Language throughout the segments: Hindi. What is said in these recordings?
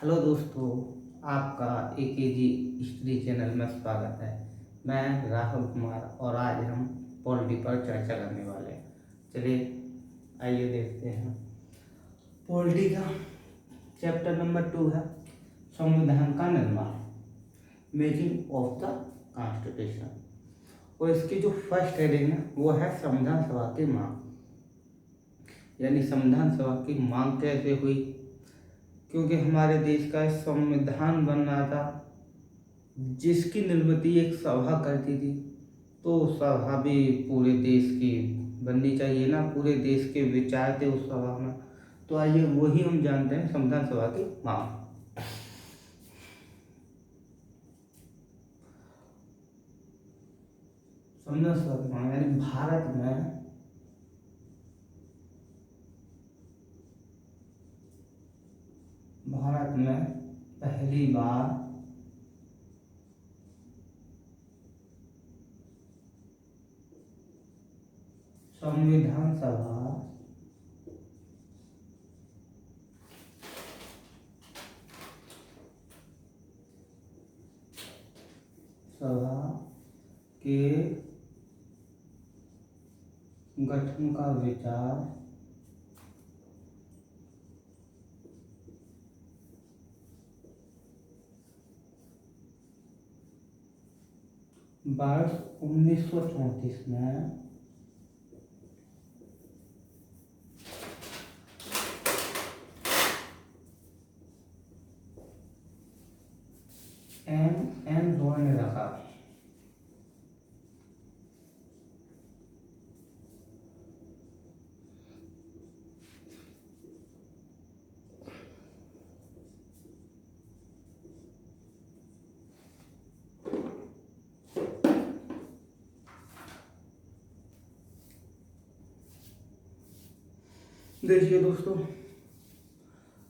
हेलो दोस्तों, आपका AKG हिस्ट्री चैनल में स्वागत है। मैं राहुल कुमार और आज हम पॉलिटी पर चर्चा करने वाले हैं। चलिए आइए देखते हैं। पॉलिटी का चैप्टर नंबर 2 है संविधान का निर्माण, मेकिंग ऑफ द कॉन्स्टिट्यूशन। और इसकी जो फर्स्ट हेडिंग है वो है संविधान सभा की मांग, यानी संविधान सभा की मांग कैसे हुई, क्योंकि हमारे देश का संविधान बन रहा था जिसकी निर्मित एक सभा करती थी, तो सभा भी पूरे देश की बननी चाहिए ना, पूरे देश के विचार थे उस सभा में। तो आइए वही हम जानते हैं संविधान सभा की मांग। संविधान सभा की मांग यानी भारत में पहली बार संविधान सभा के गठन का विचार वर्ष 1934 में एन रॉय ने रखा। देखिए दोस्तों,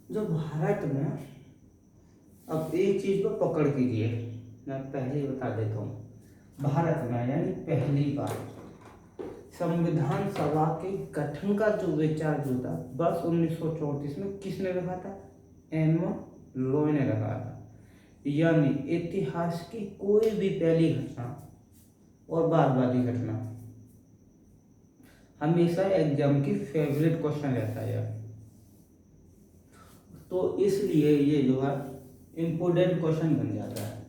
जो भारत में, अब एक चीज पर पकड़ कीजिए, मैं पहले ही बता देता हूँ। भारत में यानी पहली बार संविधान सभा के गठन का जो विचार जो था वर्ष 1934 में किसने रखा था? एन रॉय ने रखा था। यानी इतिहास की कोई भी पहली घटना और बादवादी घटना हमेशा एग्जाम की फेवरेट क्वेश्चन रहता है यार। तो इसलिए ये जो है इम्पोर्टेंट क्वेश्चन बन जाता है,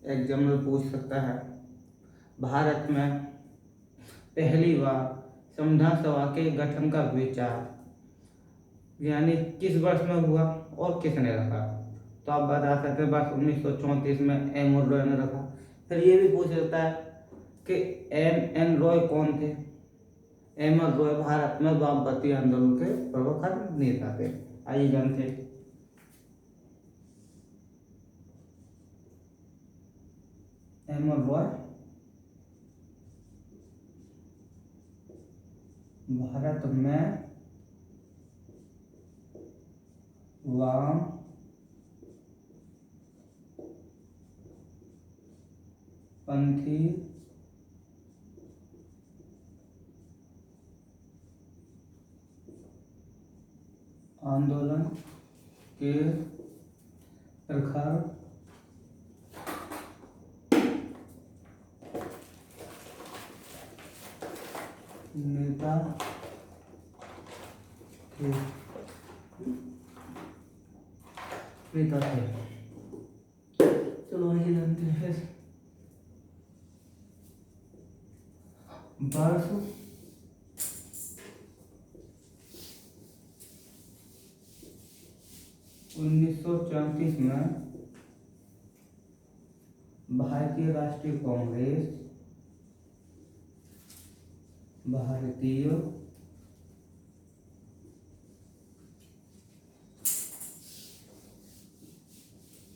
एग्जाम में पूछ सकता है। भारत में पहली बार संविधान सभा के गठन का विचार यानी किस वर्ष में हुआ और किसने रखा? तो आप बता सकते हैं वर्ष 1934 में एम रॉय ने रखा। फिर ये भी पूछ सकता है कि एन रॉय कौन थे? एम रॉय भारत में वामपंथी आंदोलन के प्रमुख नेता थे। आइए जानते हैं। एम रॉय भारत में वामपंथी आंदोलन के प्रखर नेता थे। चलो आइए जानते हैं। वर्ष 1934 में भारतीय राष्ट्रीय कांग्रेस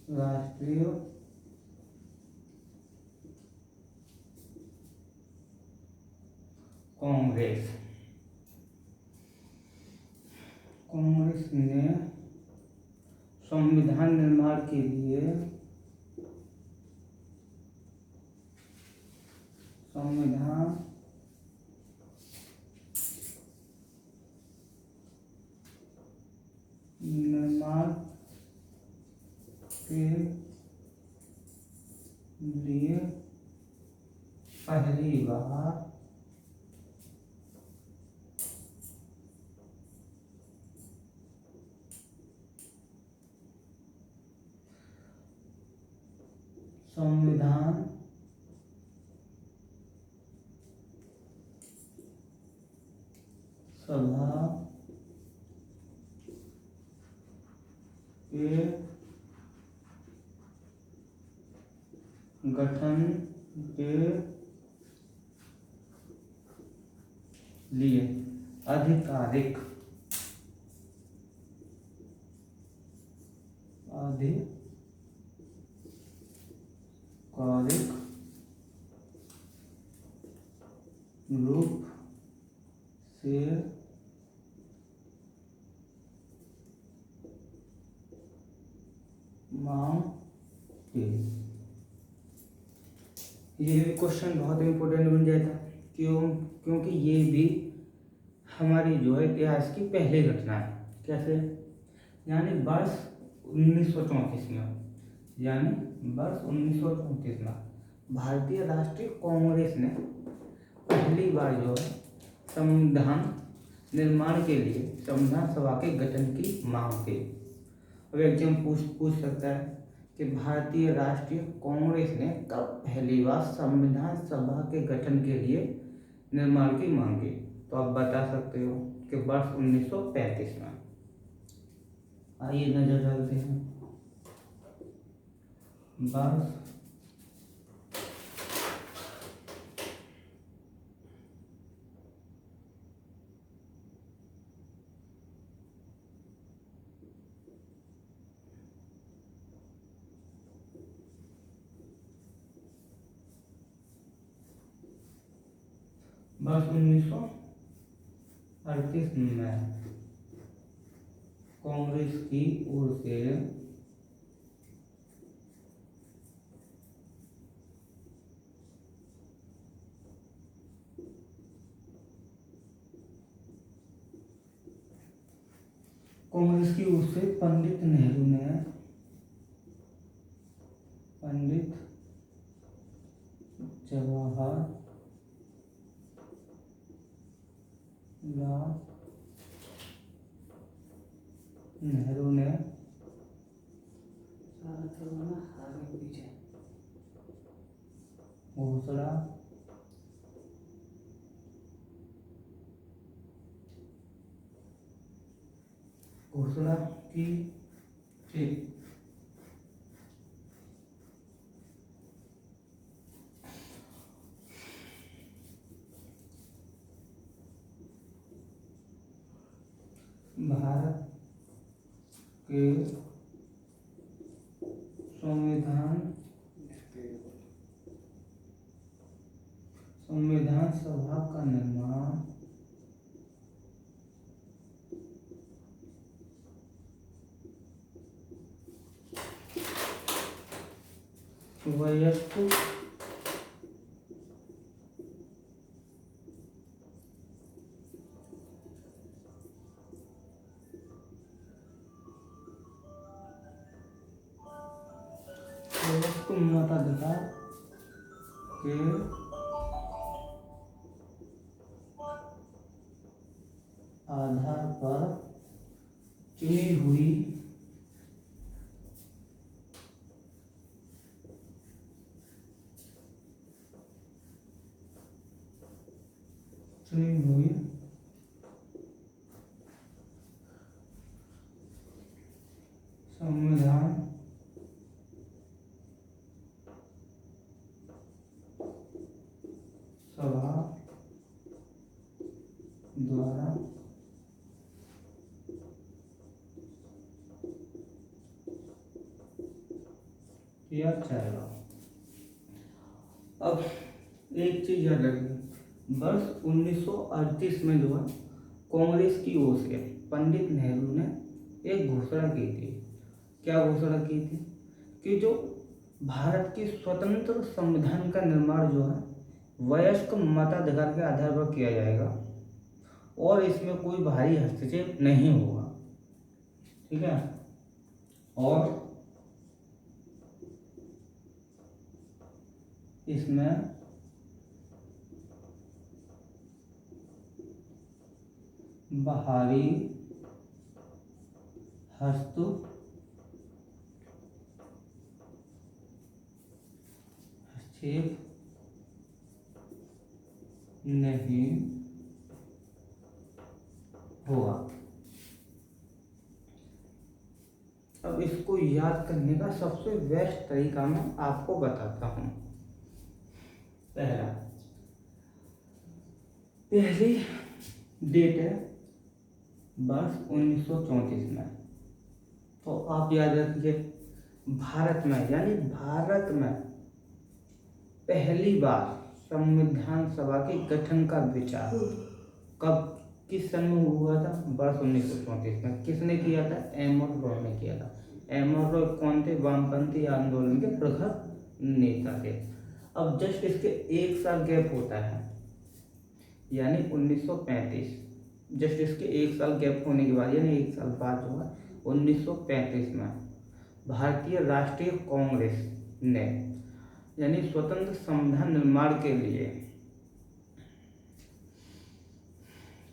राष्ट्रीय कांग्रेस ने संविधान निर्माण के लिए संविधान निर्माण के लिए पहली बार संविधान सभा के गठन के लिए आधिकारिक रूप से मांग की। ये भी क्वेश्चन बहुत इम्पोर्टेंट बन जाता है। क्योंकि ये भी हमारी जो है इतिहास की पहली घटना है। कैसे? यानी वर्ष 1934 में भारतीय राष्ट्रीय कांग्रेस ने पहली बार जो है संविधान निर्माण के लिए संविधान सभा के गठन की मांग की। अब एग्जाम पूछ सकता है कि भारतीय राष्ट्रीय कांग्रेस ने कब पहली बार संविधान सभा के गठन के लिए निर्माण की मांग की? तो आप बता सकते हो कि वर्ष 1935 में। आइए नजर डालते हैं। वर्ष 1938 में कांग्रेस की ओर से पंडित जवाहरलाल नेहरू ने घोषणा की थी। भारत के संविधान सभा का निर्माण वयस्क मताधिकार के आधार पर चुनी हुई संविधान सभा द्वारा किया जाएगा। अब एक चीज याद रखिए, वर्ष 1938 में जो है कांग्रेस की ओर से पंडित नेहरू ने एक घोषणा की थी। क्या घोषणा की थी? कि जो भारत की स्वतंत्र संविधान का निर्माण जो है वयस्क मताधिकार के आधार पर किया जाएगा और इसमें कोई बाहरी हस्तक्षेप नहीं होगा। ठीक है। और इसमें बाहरी हस्तक्षेप नहीं होगा। अब इसको याद करने का सबसे बेस्ट तरीका मैं आपको बताता हूँ। पहली डेट है वर्ष 1934 में, तो आप याद रखिए भारत में, यानी भारत में पहली बार संविधान सभा के गठन का विचार कब, किस सन में हुआ था? वर्ष 1934 में। किसने किया था? एम.आर. रॉय ने किया था। एम.आर. रॉय कौन थे? वामपंथी आंदोलन के प्रखर नेता थे। अब जस्ट इसके एक साल गैप होता है, यानी 1935। जस्ट इसके एक साल गैप होने के बाद, यानी एक साल बाद जो है 1935 में भारतीय राष्ट्रीय कांग्रेस ने, यानी स्वतंत्र संविधान निर्माण के लिए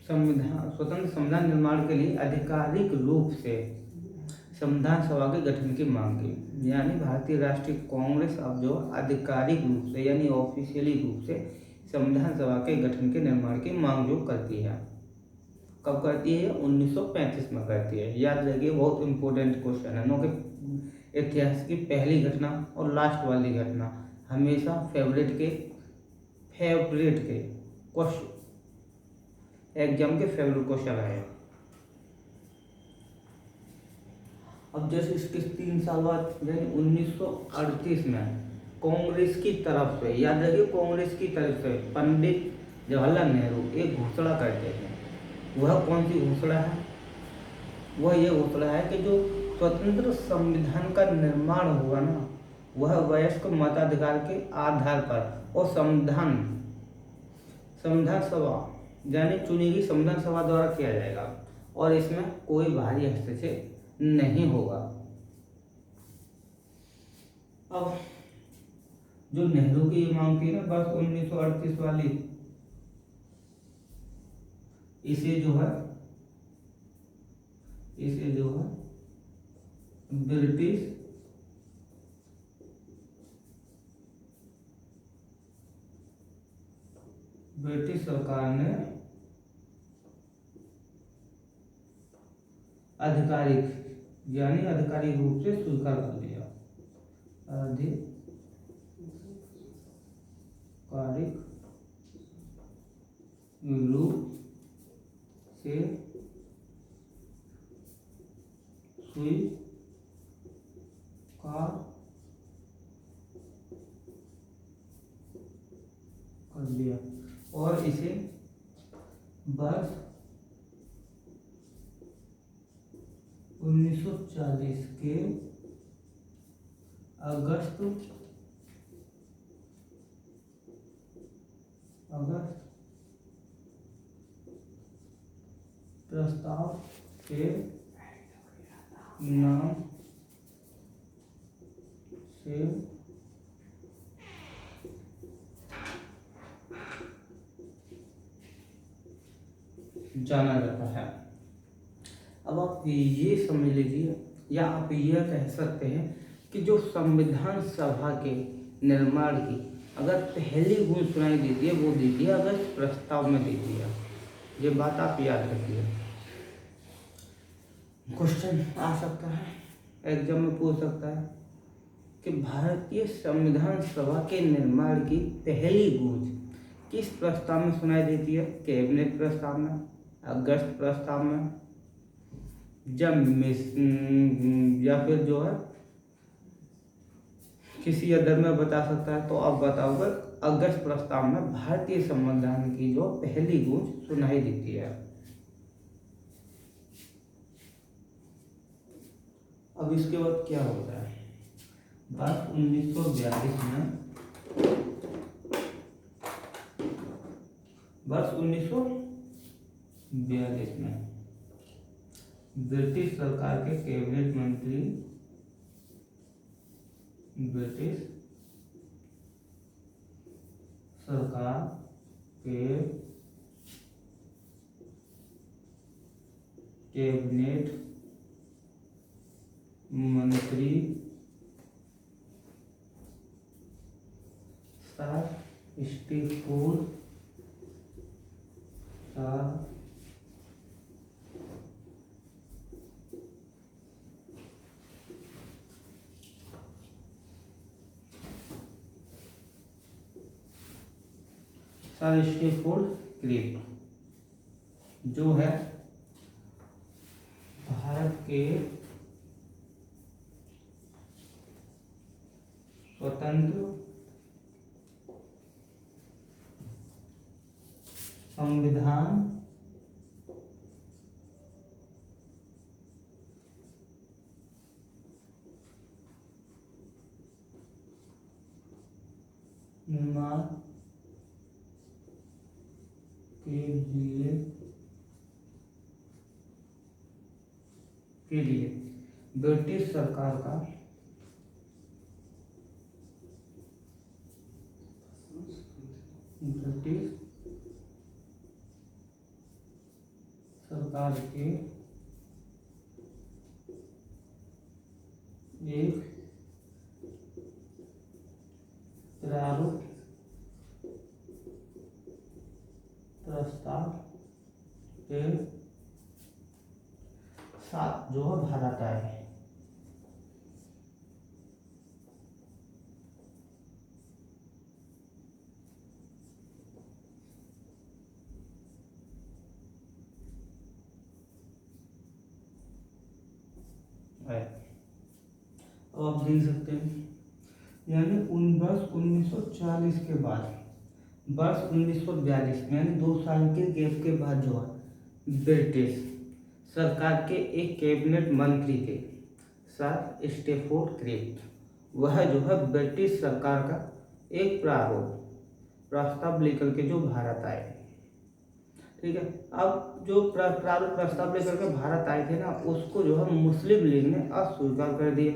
स्वतंत्र संविधान निर्माण के लिए आधिकारिक रूप से संविधान सभा के गठन की मांग की। यानी भारतीय राष्ट्रीय कांग्रेस अब जो आधिकारिक रूप से, यानी ऑफिशियली रूप से संविधान सभा के गठन के निर्माण की मांग जो करती है, कब करती है? 1935 में करती है। याद रखिए, बहुत इंपॉर्टेंट क्वेश्चन है, क्योंकि इतिहास की पहली घटना और लास्ट वाली घटना हमेशा फेवरेट के क्वेश्चन, एग्जाम के फेवरेट क्वेश्चन रहे। अब जैसे इसके 3 साल बाद, यानी 1938 में कांग्रेस की तरफ से, याद रखिए कांग्रेस की तरफ से पंडित जवाहरलाल नेहरू एक घोषणा करते हैं। वह कौन सी घोषणा है? वह ये घोषणा है कि जो स्वतंत्र संविधान का निर्माण होगा ना, वह वयस्क मताधिकार के आधार पर और संविधान सभा, यानी चुनी गई संविधान सभा द्वारा किया जाएगा, और इसमें कोई बाहरी हस्तक्षेप नहीं होगा। अब जो नेहरू की ये मांग थी ना वर्ष 1938 वाली, इसे जो है ब्रिटिश सरकार ने आधिकारिक रूप से स्वीकार कर लिया। आधिकारिक रूप से स्वीकार कर लिया, और इसे वर्ष 1940 के अगस्त प्रस्ताव के नाम से जाना जाता है। अब आप ये समझ लीजिए, या आप यह कह सकते हैं कि जो संविधान सभा के निर्माण की अगर पहली गूंज सुनाई देती है, वो देती है अगस्त प्रस्ताव में देती है। ये बात आप याद रखिए, क्वेश्चन आ सकता है, एग्जाम में पूछ सकता है कि भारतीय संविधान सभा के निर्माण की पहली गूंज किस प्रस्ताव में सुनाई देती है? कैबिनेट प्रस्ताव में, अगस्त प्रस्ताव में, या फिर जो है किसी अदर में बता सकता है। तो आप बताओगे अगस्त प्रस्ताव में भारतीय संविधान की जो पहली गूंज सुनाई देती है। अब इसके बाद क्या होता है? वर्ष 1942 में ब्रिटिश सरकार के कैबिनेट मंत्री सरकार के कैबिनेट मंत्री स्टेटहुड क्लिप जो है भारत के स्वतंत्र संविधान निर्माण के लिए ब्रिटिश सरकार का के एक प्रारूप प्रस्ताव के साथ जो है भारत आए। अब आप देख सकते हैं, यानी वर्ष 1940 के बाद वर्ष 1942 में यानी 2 साल के गैप के बाद जो है ब्रिटिश सरकार के एक कैबिनेट मंत्री थे सर स्टेटहुड क्लिप, वह जो है ब्रिटिश सरकार का एक प्रारूप प्रस्ताव लेकर के जो भारत आए। ठीक है, अब जो प्रारूप प्रस्ताव लेकर के भारत आए थे ना, उसको जो है मुस्लिम लीग ने अस्वीकार कर दिया।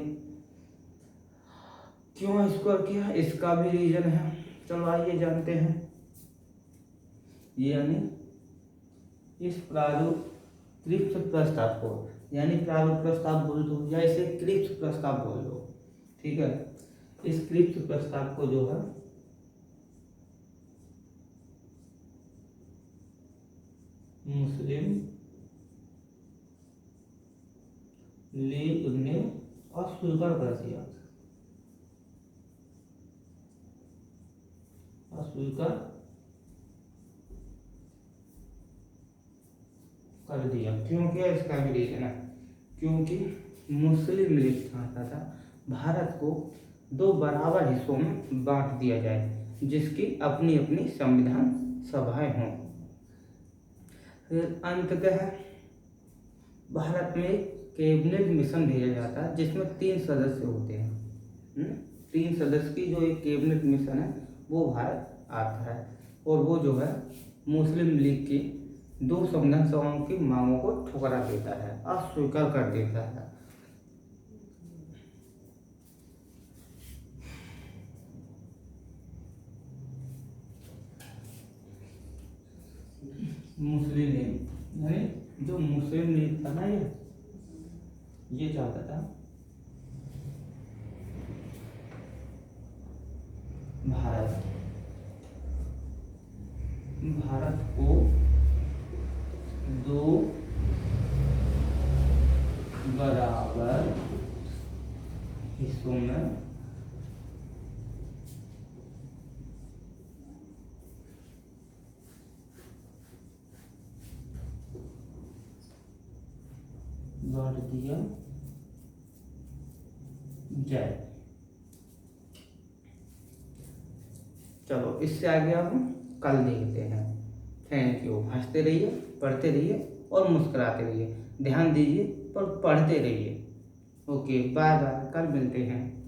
क्यों अस्वीकार किया, इसका भी रीजन है, चलो आइए जानते हैं। यानी इस प्रारूप प्रस्ताव को, यानी प्रारूप प्रस्ताव बोल दो या इसे क्रिप्स प्रस्ताव बोल दो, ठीक है। इस क्रिप्स प्रस्ताव को जो है मुस्लिम लीग ने अस्वीकार कर दिया, अस्वीकार कर दिया। क्यों किया, इसका भी रीजन है, क्योंकि मुस्लिम लीग चाहता था भारत को 2 बराबर हिस्सों में बांट दिया जाए, जिसकी अपनी अपनी संविधान सभाएं हों। फिर अंततः भारत में कैबिनेट मिशन भेजा जाता है, जिसमें 3 सदस्य होते हैं। 3 सदस्य की जो एक कैबिनेट मिशन है वो भारत आता है, और वो जो है मुस्लिम लीग की 2 संविधान सभाओं की मांगों को ठुकरा देता है, अस्वीकार कर देता है। मुस्लिम लीग यानी जो मुस्लिम लीग था ना, ये चाहता था भारत को 2 बराबर हिस्सों में बांट दिया जाए। चलो इससे आगे हम कल देखते हैं। Thank you. हंसते रहिए, पढ़ते रहिए और मुस्कुराते रहिए। ध्यान दीजिए पर पढ़ते रहिए। ओके, बाय बाय, कल मिलते हैं।